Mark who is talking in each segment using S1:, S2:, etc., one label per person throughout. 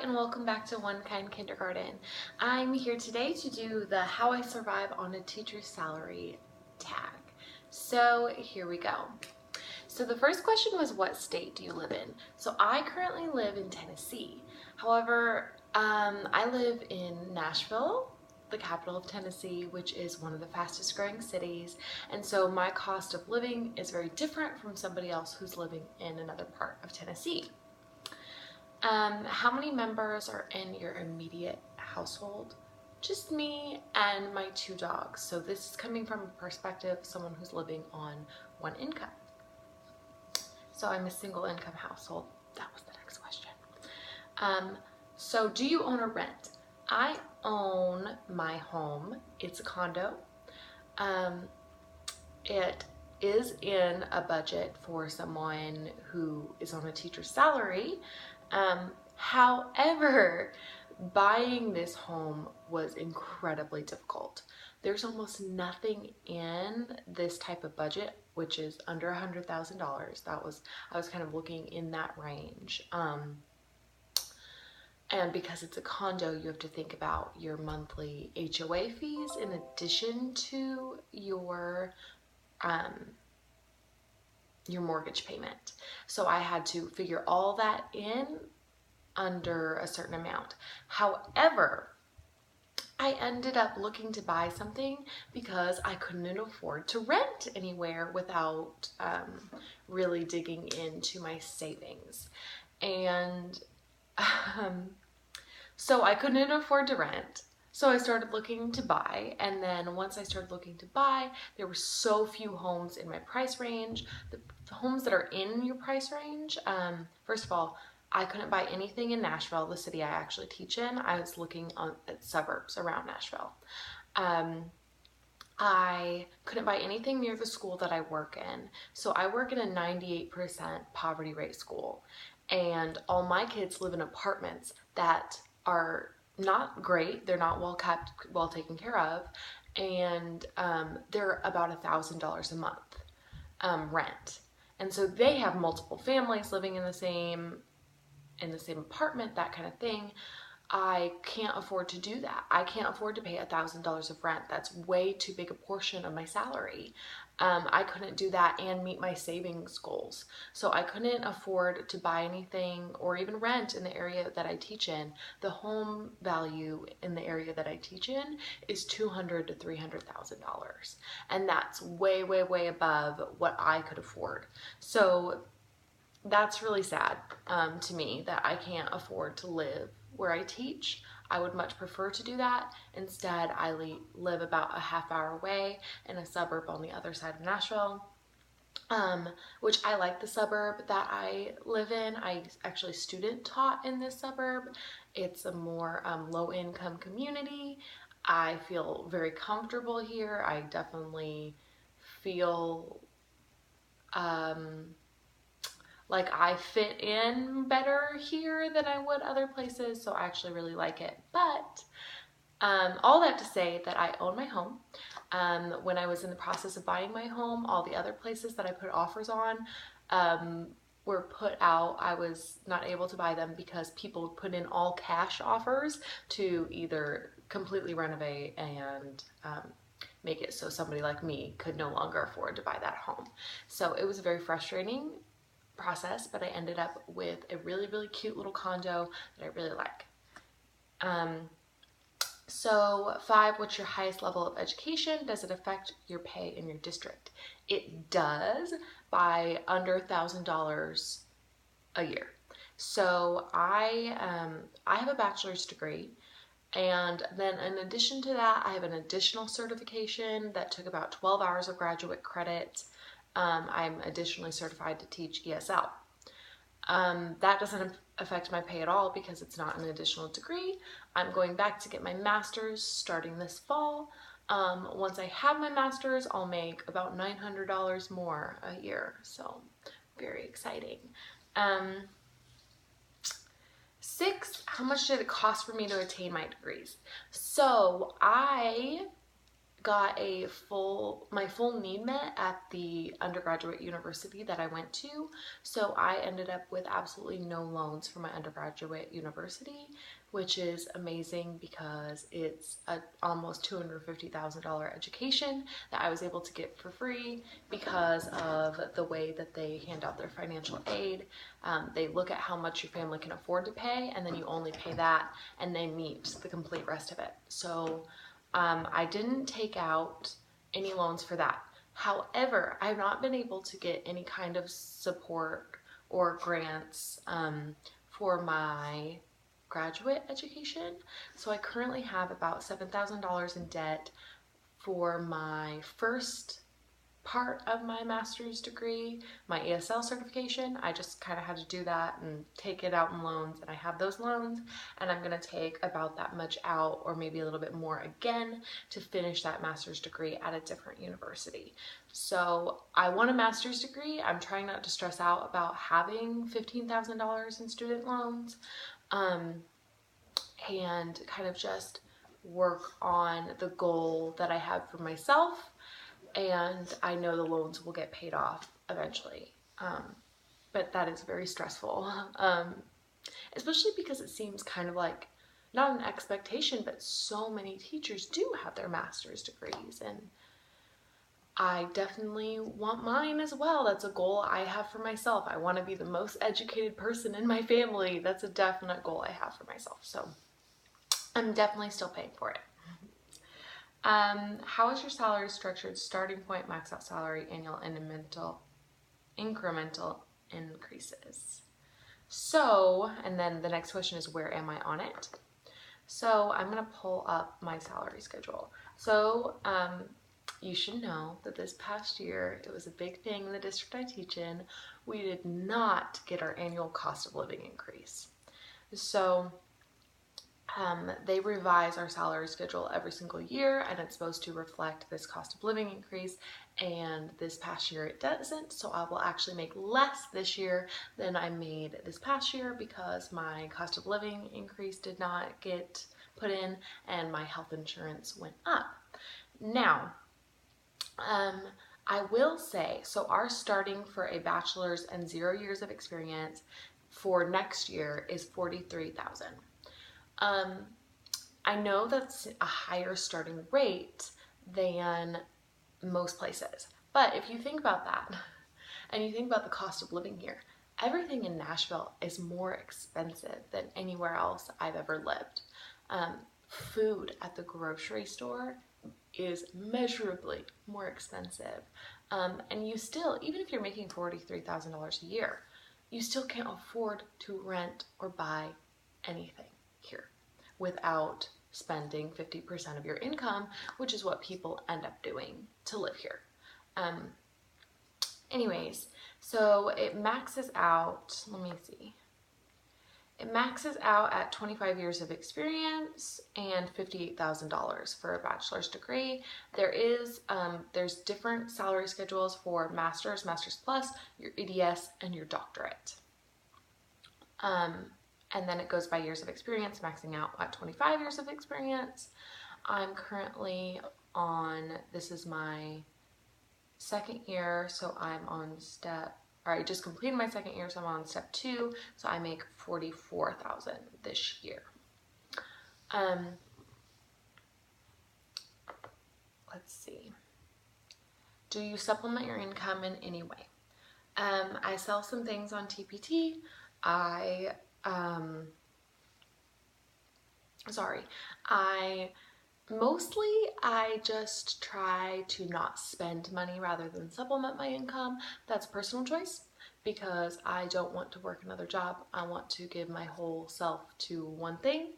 S1: and welcome back to One Kind Kindergarten. I'm here today to do the How I Survive on a Teacher's Salary tag. So here we go. So the first question was, what state do you live in? So I currently live in Tennessee. However, I live in Nashville, the capital of Tennessee, which is one of the fastest growing cities. And so my cost of living is very different from somebody else who's living in another part of Tennessee. How many members are in your immediate household? Just me and my 2 dogs. So this is coming from a perspective of someone who's living on one income. So I'm a single income household. That was the next question. So do you own or rent? I own my home. It's a condo. It is in a budget for someone who is on a teacher's salary. However, buying this home was incredibly difficult. There's almost nothing in this type of budget, which is under $100,000. I was kind of looking in that range. And because it's a condo, you have to think about your monthly HOA fees in addition to your mortgage payment. So I had to figure all that in under a certain amount. However, I ended up looking to buy something because I couldn't afford to rent anywhere without really digging into my savings. And so I couldn't afford to rent. So I started looking to buy, and then once I started looking to buy, there were so few homes in my price range. The homes that are in your price range, first of all, I couldn't buy anything in Nashville, the city I actually teach in. I was looking at suburbs around Nashville. I couldn't buy anything near the school that I work in. So I work in a 98% poverty rate school, and all my kids live in apartments that are not great. They're not well kept, well taken care of, and they're about $1,000 a month rent. And so they have multiple families living in the same apartment, that kind of thing. I can't afford to do that. I can't afford to pay $1,000 of rent. That's way too big a portion of my salary. I couldn't do that and meet my savings goals. So I couldn't afford to buy anything or even rent in the area that I teach in. The home value in the area that I teach in is $200,000 to $300,000. And that's way, way, way above what I could afford. So that's really sad to me that I can't afford to live where I teach. I would much prefer to do that. Instead, I live about a half hour away in a suburb on the other side of Nashville, which I like the suburb that I live in. I actually student taught in this suburb. It's a more low-income community. I feel very comfortable here. I definitely feel like I fit in better here than I would other places, so I actually really like it. But all that to say that I own my home. When I was in the process of buying my home, all the other places that I put offers on were put out. I was not able to buy them because people put in all cash offers to either completely renovate and make it so somebody like me could no longer afford to buy that home. So it was very frustrating process, but I ended up with a really, really cute little condo that I really like. So 5, what's your highest level of education? Does it affect your pay in your district? It does, by under $1,000 a year. So I have a bachelor's degree, and then in addition to that, I have an additional certification that took about 12 hours of graduate credit. I'm additionally certified to teach ESL. That doesn't affect my pay at all because it's not an additional degree. I'm going back to get my master's starting this fall. Once I have my master's, I'll make about $900 more a year. So very exciting. 6, how much did it cost for me to attain my degrees? So I got my full need met at the undergraduate university that I went to. So I ended up with absolutely no loans for my undergraduate university, which is amazing because it's a almost $250,000 education that I was able to get for free because of the way that they hand out their financial aid. They look at how much your family can afford to pay, and then you only pay that, and they meet the complete rest of it. So I didn't take out any loans for that. However, I've not been able to get any kind of support or grants for my graduate education. So I currently have about $7,000 in debt for my first part of my master's degree, my ESL certification. I just kind of had to do that and take it out in loans, and I have those loans, and I'm going to take about that much out, or maybe a little bit more again, to finish that master's degree at a different university. So I want a master's degree. I'm trying not to stress out about having $15,000 in student loans, and kind of just work on the goal that I have for myself, and I know the loans will get paid off eventually. But that is very stressful, especially because it seems kind of like not an expectation, but so many teachers do have their master's degrees, and I definitely want mine as well. That's a goal I have for myself. I want to be the most educated person in my family. That's a definite goal I have for myself. So I'm definitely still paying for it. How is your salary structured? Starting point, max out salary, annual, and incremental increases. So, and then the next question is, where am I on it? So I'm going to pull up my salary schedule. So you should know that this past year, it was a big thing in the district I teach in. We did not get our annual cost of living increase. So they revise our salary schedule every single year, and it's supposed to reflect this cost of living increase, and this past year it doesn't. So I will actually make less this year than I made this past year because my cost of living increase did not get put in and my health insurance went up. Now, I will say, so our starting for a bachelor's and 0 years of experience for next year is $43,000. I know that's a higher starting rate than most places, but if you think about that and you think about the cost of living here, everything in Nashville is more expensive than anywhere else I've ever lived. Food at the grocery store is measurably more expensive, and you still, even if you're making $43,000 a year, you still can't afford to rent or buy anything here without spending 50% of your income, which is what people end up doing to live here. Anyways, so it maxes out, let me see. It maxes out at 25 years of experience and $58,000 for a bachelor's degree. There's different salary schedules for master's, master's plus, your EDS, and your doctorate. And then it goes by years of experience, maxing out at 25 years of experience. I'm currently on, this is my second year, so I'm on I just completed my second year, so I'm on step 2, so I make $44,000 this year. Let's see. Do you supplement your income in any way? I sell some things on TPT. I just try to not spend money rather than supplement my income. That's personal choice because I don't want to work another job. I want to give my whole self to one thing,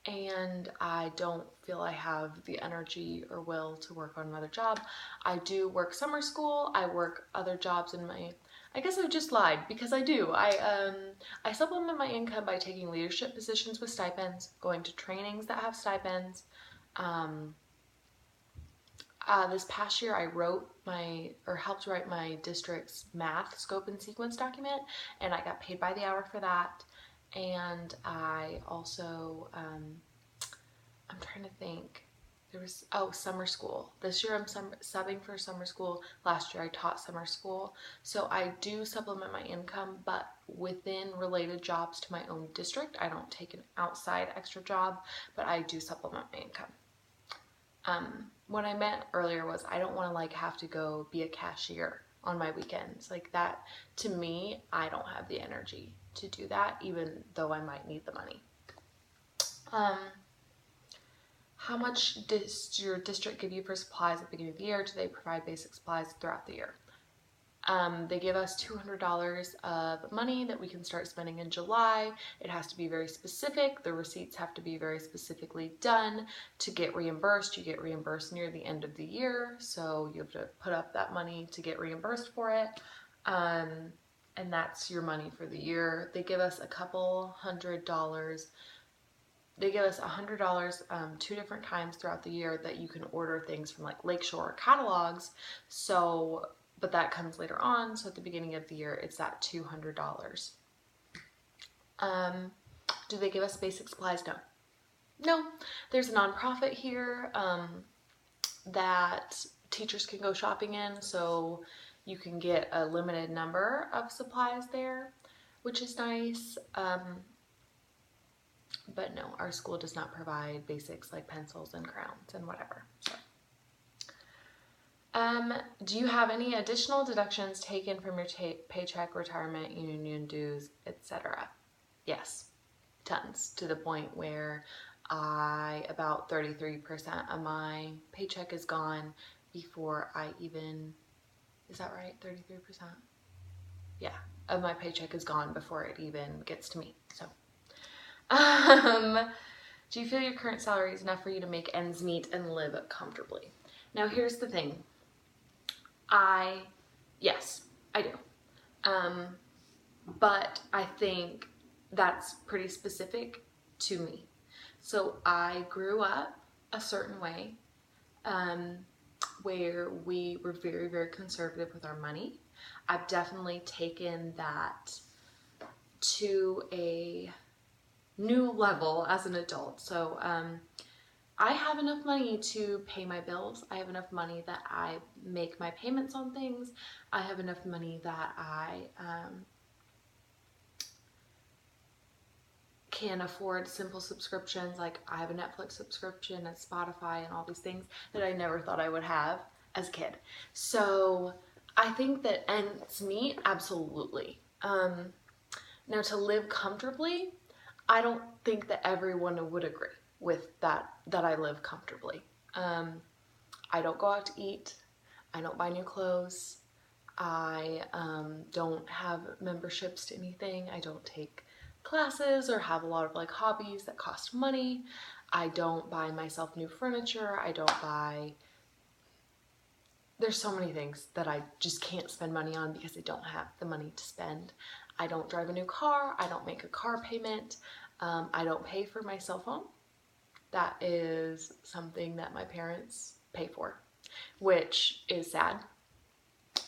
S1: and I don't feel I have the energy or will to work on another job. I do work summer school. I work other jobs in my, I guess I just lied because I do. I supplement my income by taking leadership positions with stipends, going to trainings that have stipends. This past year I helped write my district's math scope and sequence document, and I got paid by the hour for that. And I also, I'm trying to think, Summer school. This year I'm subbing for summer school. Last year I taught summer school. So I do supplement my income, but within related jobs to my own district. I don't take an outside extra job, but I do supplement my income. What I meant earlier was I don't want to like have to go be a cashier on my weekends. Like that, to me, I don't have the energy to do that, even though I might need the money. How much does your district give you for supplies at the beginning of the year? Do they provide basic supplies throughout the year? They give us $200 of money that we can start spending in July. It has to be very specific. The receipts have to be very specifically done to get reimbursed. You get reimbursed near the end of the year, so you have to put up that money to get reimbursed for it. And that's your money for the year. They give us a couple $100. They give us $100 two different times throughout the year that you can order things from like Lakeshore catalogs. So, but that comes later on. So at the beginning of the year, it's that $200. Do they give us basic supplies? No. No. There's a nonprofit here that teachers can go shopping in. So you can get a limited number of supplies there, which is nice. But no, our school does not provide basics like pencils and crowns and whatever. So. Do you have any additional deductions taken from your paycheck, retirement, union dues, etc.? Yes, tons, to the point where about 33% of my paycheck is gone before I even, is that right? 33%? Yeah, of my paycheck is gone before it even gets to me, so. Do you feel your current salary is enough for you to make ends meet and live comfortably? Now, here's the thing. Yes, I do. But I think that's pretty specific to me. So I grew up a certain way, where we were very, very conservative with our money. I've definitely taken that to a new level as an adult. So I have enough money to pay my bills. I have enough money that I make my payments on things. I have enough money that I can afford simple subscriptions. Like I have a Netflix subscription and Spotify and all these things that I never thought I would have as a kid. So I think that ends meet, absolutely. Now to live comfortably, I don't think that everyone would agree with that I live comfortably. I don't go out to eat. I don't buy new clothes. I don't have memberships to anything. I don't take classes or have a lot of like hobbies that cost money. I don't buy myself new furniture. There's so many things that I just can't spend money on because I don't have the money to spend. I don't drive a new car. I don't make a car payment. I don't pay for my cell phone. That is something that my parents pay for, which is sad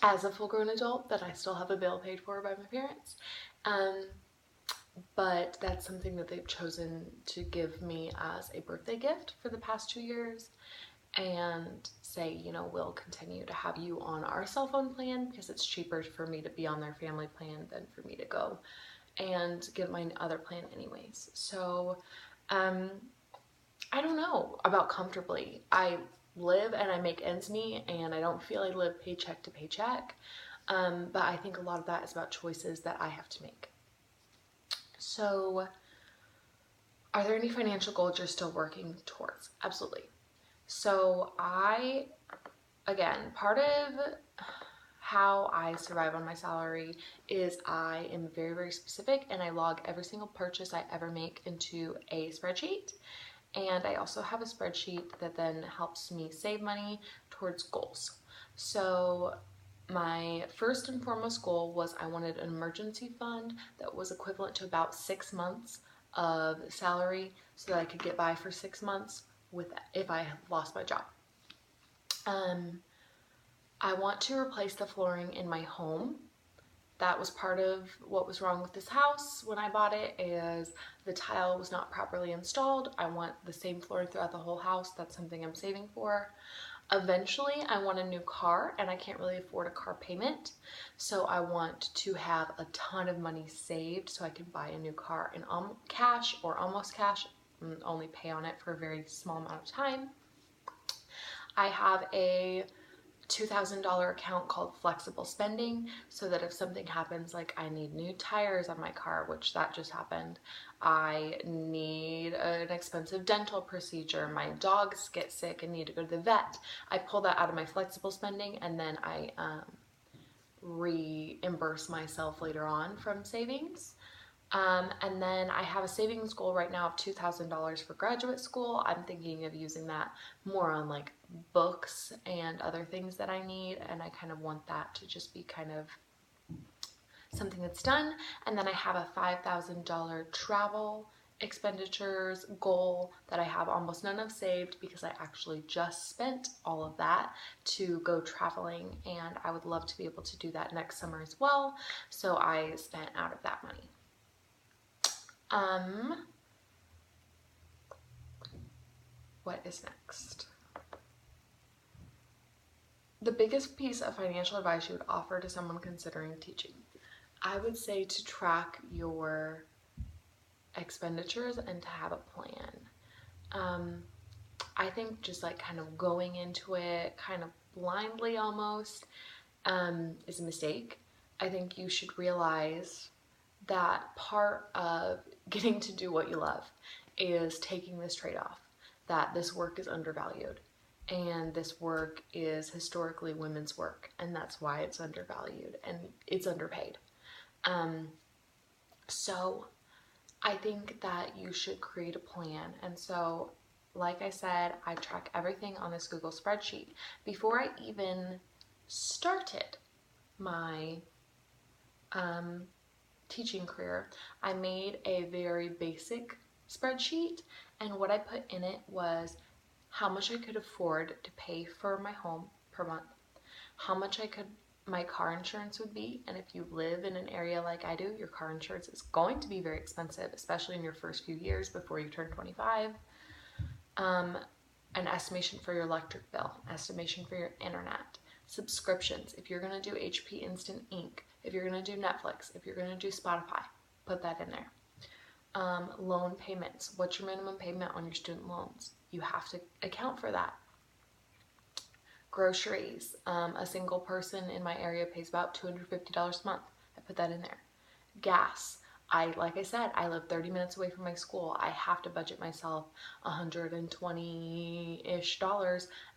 S1: as a full-grown adult that I still have a bill paid for by my parents. But that's something that they've chosen to give me as a birthday gift for the past 2 years and say, you know, we'll continue to have you on our cell phone plan because it's cheaper for me to be on their family plan than for me to go and get my other plan anyways. So, I don't know about comfortably. I live and I make ends meet and I don't feel I live paycheck to paycheck. But I think a lot of that is about choices that I have to make. So, are there any financial goals you're still working towards? Absolutely. So again, part of how I survive on my salary is I am very, very specific and I log every single purchase I ever make into a spreadsheet. And I also have a spreadsheet that then helps me save money towards goals. So my first and foremost goal was I wanted an emergency fund that was equivalent to about 6 months of salary so that I could get by for 6 months if I lost my job. I want to replace the flooring in my home that was part of what was wrong with this house when I bought it, is the tile was not properly installed. I want the same flooring throughout the whole house. That's something I'm saving for. Eventually, I want a new car, and I can't really afford a car payment. So I want to have a ton of money saved so I can buy a new car in cash or almost cash, and only pay on it for a very small amount of time. I have a $2,000 account called flexible spending, so that if something happens, like I need new tires on my car, which that just happened, I need an expensive dental procedure, my dogs get sick and need to go to the vet, I pull that out of my flexible spending, and then I reimburse myself later on from savings. And then I have a savings goal right now of $2,000 for graduate school. I'm thinking of using that more on like books and other things that I need, and I kind of want that to just be kind of something that's done. And then I have a $5,000 travel expenditures goal that I have almost none of saved, because I actually just spent all of that to go traveling, and I would love to be able to do that next summer as well. So I spent out of that money. What is next? The biggest piece of financial advice you would offer to someone considering teaching. I would say to track your expenditures and to have a plan. I think just like kind of going into it kind of blindly almost is a mistake. I think you should realize that part of getting to do what you love is taking this trade-off, that this work is undervalued, and this work is historically women's work, and that's why it's undervalued and it's underpaid. So I think that you should create a plan. And so, like I said, I track everything on this Google spreadsheet. Before I even started my teaching career, I made a very basic spreadsheet, and what I put in it was how much I could afford to pay for my home per month, how much my car insurance would be, and if you live in an area like I do, your car insurance is going to be very expensive, especially in your first few years before you turn 25. An estimation for your electric bill, estimation for your internet, subscriptions, if you're going to do HP Instant Ink, if you're going to do Netflix, if you're going to do Spotify, put that in there. Loan payments, what's your minimum payment on your student loans? You have to account for that. Groceries, a single person in my area pays about $250 a month. I put that in there. Gas, like I said, I live 30 minutes away from my school. I have to budget myself $120-ish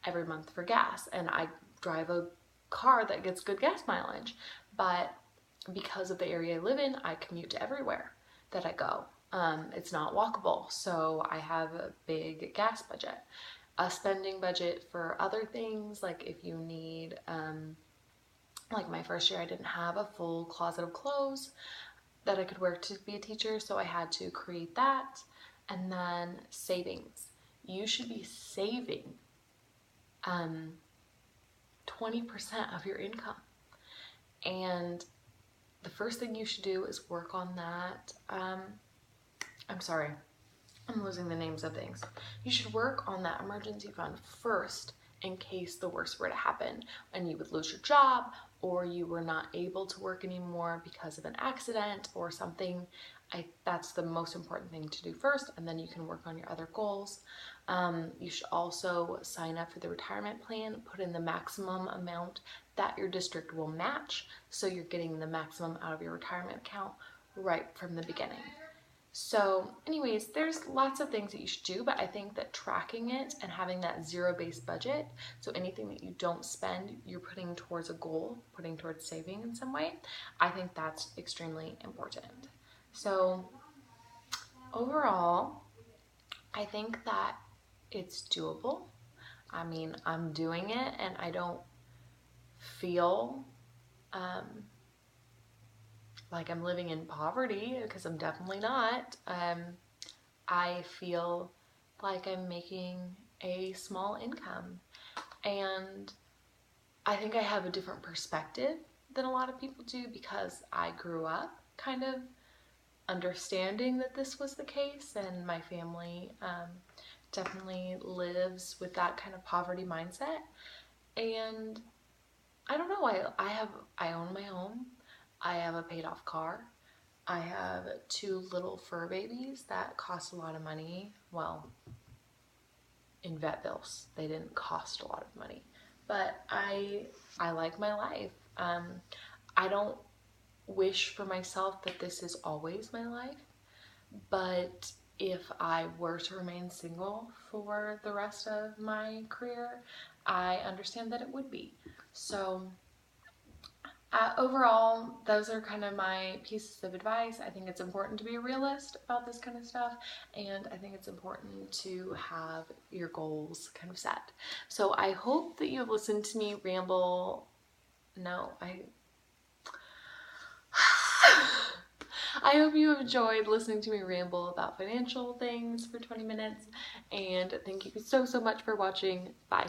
S1: every month for gas, and I drive a car that gets good gas mileage, but because of the area I live in, I commute to everywhere that I go. It's not walkable, so I have a big gas budget. A spending budget for other things, like if you need, like my first year I didn't have a full closet of clothes that I could wear to be a teacher, so I had to create that. And then savings. You should be saving 20% of your income. And the first thing you should do is work on that. I'm sorry, I'm losing the names of things. You should work on that emergency fund first in case the worst were to happen and you would lose your job, or you were not able to work anymore because of an accident or something. That's the most important thing to do first, and then you can work on your other goals. You should also sign up for the retirement plan, put in the maximum amount that your district will match, so you're getting the maximum out of your retirement account right from the beginning. So anyways, there's lots of things that you should do, but I think that tracking it and having that zero-based budget, so anything that you don't spend, you're putting towards a goal, putting towards saving in some way, I think that's extremely important. So overall, I think that it's doable. I mean, I'm doing it and I don't feel like I'm living in poverty, because I'm definitely not. I feel like I'm making a small income, and I think I have a different perspective than a lot of people do because I grew up kind of understanding that this was the case, and my family definitely lives with that kind of poverty mindset. And I don't know, I own my home. I have a paid off car. I have 2 little fur babies that cost a lot of money. Well, in vet bills, they didn't cost a lot of money. But I like my life. I don't wish for myself that this is always my life, but if I were to remain single for the rest of my career, I understand that it would be. So overall, those are kind of my pieces of advice. I think it's important to be a realist about this kind of stuff, and I think it's important to have your goals kind of set. So I hope that you have listened to me ramble. No, I hope you have enjoyed listening to me ramble about financial things for 20 minutes, and thank you so much for watching. Bye.